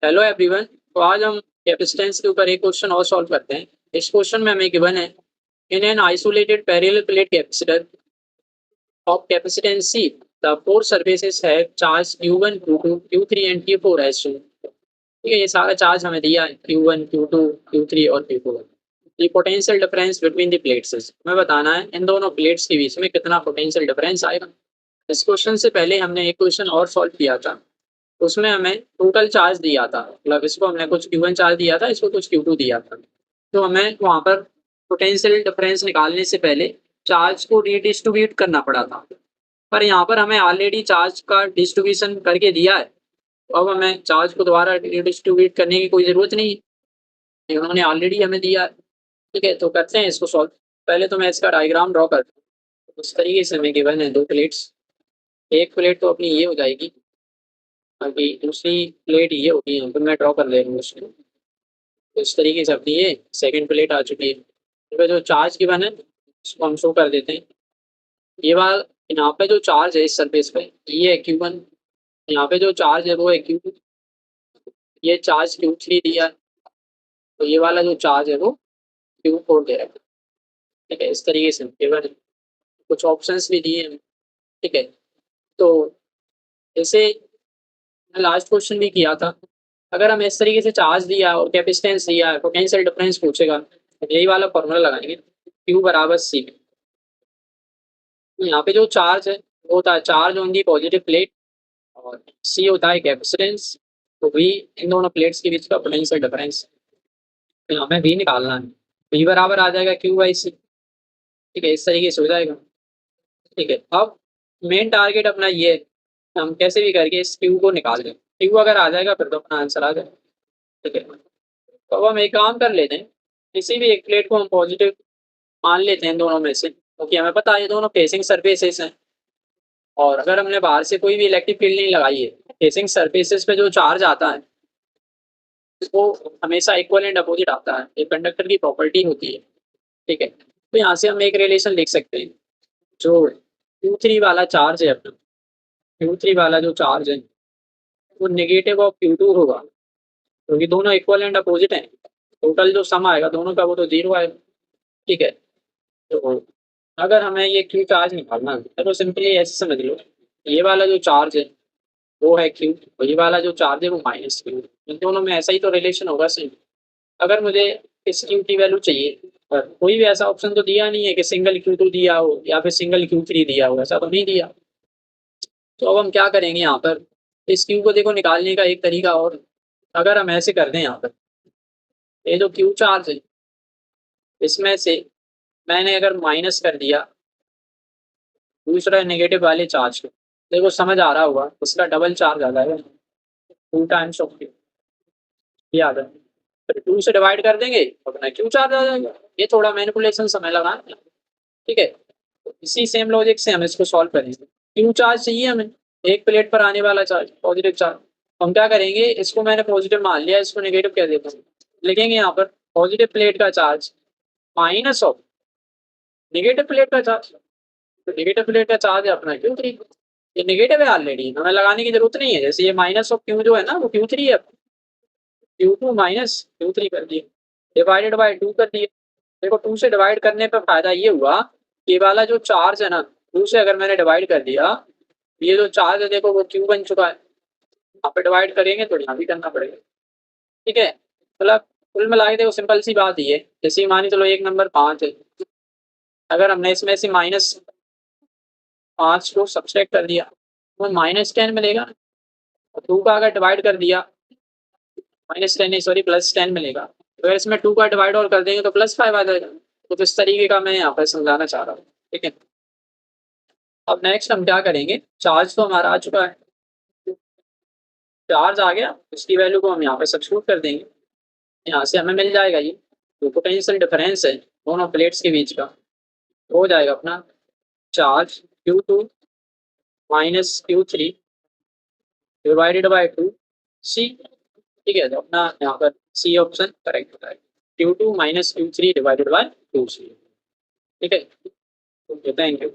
Hello everyone. तो आज हम कैपेसिटेंस के ऊपर एक क्वेश्चन और सॉल्व करते हैं। इस क्वेश्चन में हमें गिवन है in an isolated parallel plate capacitor of capacitance C the four surfaces have charge Q1 Q2 Q3 and Q4 as shown. ठीक है, ये सारा चार्ज हमें दिया है Q1 Q2 Q3 और Q4। The potential difference between the plates हमें बताना है इन दोनों प्लेट्स के बीच में कितना पोटेंशियल डिफरेंस आएगा। इस क्वेश्चन से पहले हमने एक क्वेश्चन और सॉल्व किया था। उसमें हमें टोटल चार्ज दिया था, मतलब इसको हमने कुछ Q1 चार्ज दिया था, इसको कुछ Q2 दिया था। तो हमें वहाँ पर पोटेंशियल डिफरेंस निकालने से पहले चार्ज को रीडिस्ट्रीब्यूट करना पड़ा था। पर यहाँ पर हमें ऑलरेडी चार्ज का डिस्ट्रीब्यूशन करके दिया है, तो अब हमें चार्ज को दोबारा रीडिस्ट्रीब्यूट करने की कोई ज़रूरत नहीं है, ये उन्होंने ऑलरेडी हमें दिया है। ठीक है, तो करते हैं इसको सॉल्व। पहले तो मैं इसका डायग्राम ड्रॉ करता हूँ। उस तरीके से हमें गिवन है दो प्लेट्स। एक प्लेट तो अपनी ये हो जाएगी, अभी दूसरी प्लेट ये होगी, यहाँ पर मैं ड्रॉ कर ले रहा हूँ उसको। तो इस तरीके से अपनी ये सेकंड प्लेट आ चुकी है। तो जो चार्ज गिवन है उसको हम शो कर देते हैं। ये वाला यहाँ पे जो चार्ज है इस सरफेस पे ये है Q1, यहाँ पे जो चार्ज है वो है Q2, ये चार्ज Q3 दिया है, तो ये वाला जो चार्ज है वो Q4 दे रहा है। ठीक है, इस तरीके से गिवन है। कुछ ऑप्शंस भी दिए हैं। ठीक है, तो जैसे लास्ट क्वेश्चन भी किया था, अगर हम इस तरीके से चार्ज दिया और कैपेसिटेंस दिया है, पोटेंशियल डिफरेंस पूछेगा, तो यही वाला फॉर्मूला लगाएंगे Q बराबर C। तो यहाँ पे जो चार्ज है वो होता है charge on the positive plate और C होता है कैपेसिटेंस। तो V इन दोनों प्लेट्स के बीच का पोटेंशियल डिफरेंस। तो हमें V निकालना है। V बराबर आ जाएगा Q/C। ठीक है, इस तरीके से हो जाएगा। ठीक है, अब मेन टारगेट अपना ये है, हम कैसे भी करके इस Q को निकाल दें। Q अगर आ जाएगा फिर तो अपना आंसर आ जाएगा। ठीक है, तो अब हम एक काम कर लेते हैं, किसी भी एक प्लेट को हम पॉजिटिव मान लेते हैं दोनों में से, क्योंकि हमें पता है ये दोनों फेसिंग सरफेसेस हैं। और अगर हमने बाहर से कोई भी इलेक्ट्रिक फील्ड नहीं लगाई है, फेसिंग सरफेसेस पे जो चार्ज आता है वो हमेशा इक्वल एंड अपोजिट आता है, एक कंडक्टर की प्रॉपर्टी होती है। ठीक है, तो यहाँ से हम एक रिलेशन लिख सकते हैं। जो Q3 वाला चार्ज है अपना, Q3 वाला जो चार्ज है वो नेगेटिव ऑफ Q2 होगा, क्योंकि दोनों इक्वल एंड अपोजिट हैं। टोटल जो सम आएगा दोनों का वो तो जीरो आएगा। ठीक है, तो अगर हमें ये क्यू चार्ज निकालना है तो सिंपली ऐसे समझ लो, ये वाला जो चार्ज है वो है क्यू और ये वाला जो चार्ज है वो माइनस क्यू। इन दोनों में ऐसा ही तो रिलेशन होगा सेम। अगर मुझे इस क्यू की वैल्यू चाहिए, पर कोई भी ऐसा ऑप्शन तो दिया नहीं है कि सिंगल Q2 दिया हो या फिर सिंगल Q3 दिया हो, ऐसा तो नहीं दिया। तो अब हम क्या करेंगे यहाँ पर, इस क्यू को देखो निकालने का एक तरीका और, अगर हम ऐसे कर दें यहाँ पर, ये जो क्यू चार्ज है इसमें से मैंने अगर माइनस कर दिया दूसरा नेगेटिव वाले चार्ज को, देखो समझ आ रहा होगा उसका डबल चार्ज आ जाएगा, 2 टाइम्स ऑफ क्यू। ये आ जाएगा, फिर 2 से डिवाइड कर देंगे तो अपना क्यू चार्ज आ जाएगा। ये थोड़ा मैनिपुलेशन समय लगा। ठीक है, तो इसी सेम लॉजिक से हम इसको सॉल्व करेंगे। क्यू चार्ज चाहिए हमें, एक प्लेट पर आने वाला चार्ज पॉजिटिव चार्ज। हम क्या करेंगे, इसको मैंने पॉजिटिव मान लिया, इसको नेगेटिव कह देता हूँ। लिखेंगे यहाँ पर पॉजिटिव प्लेट का charge minus of negative plate का चार्ज। तो नेगेटिव प्लेट का चार्ज है अपना Q3, ये नेगेटिव है ऑलरेडी, हमें लगाने की जरूरत नहीं है। जैसे ये माइनस ऑफ क्यू जो है ना वो Q3 है, Q2 माइनस Q3 कर दिए, डिवाइडेड बाय 2 कर दिए। देखो 2 से डिवाइड करने पर फायदा ये हुआ कि ये वाला जो चार्ज है ना, 2 से अगर मैंने डिवाइड कर दिया, ये जो चार्ज है देखो वो Q बन चुका है। यहाँ पे डिवाइड करेंगे तो यहाँ भी करना पड़ेगा। ठीक है, मतलब कुल मिला के देखो सिंपल सी बात ये है, जैसे मान चलो एक नंबर 5 है, अगर हमने इसमें से -5 को सब्सट्रैक्ट कर दिया तो -10 मिलेगा। और 2 का अगर डिवाइड कर दिया, -10 नहीं सॉरी +10 मिलेगा। अगर इसमें 2 का डिवाइड और कर देंगे तो +5 आ जाएगा। तो इस तरीके का मैं यहाँ पर समझाना चाह रहा हूँ। ठीक है, अब नेक्स्ट हम क्या करेंगे, चार्ज तो हमारा आ चुका है, चार्ज आ गया, इसकी वैल्यू को हम यहाँ पे सब्स्टिट्यूट कर देंगे। यहाँ से हमें मिल जाएगा ये जो पोटेंशियल डिफरेंस है दोनों प्लेट्स के बीच का, तो हो जाएगा अपना charge Q2 minus Q3 divided by 2 C। ठीक है, तो अपना यहाँ पर सी ऑप्शन करेक्ट होता है, Q2 minus Q3 divided by 2C। ठीक है, ओके थैंक यू।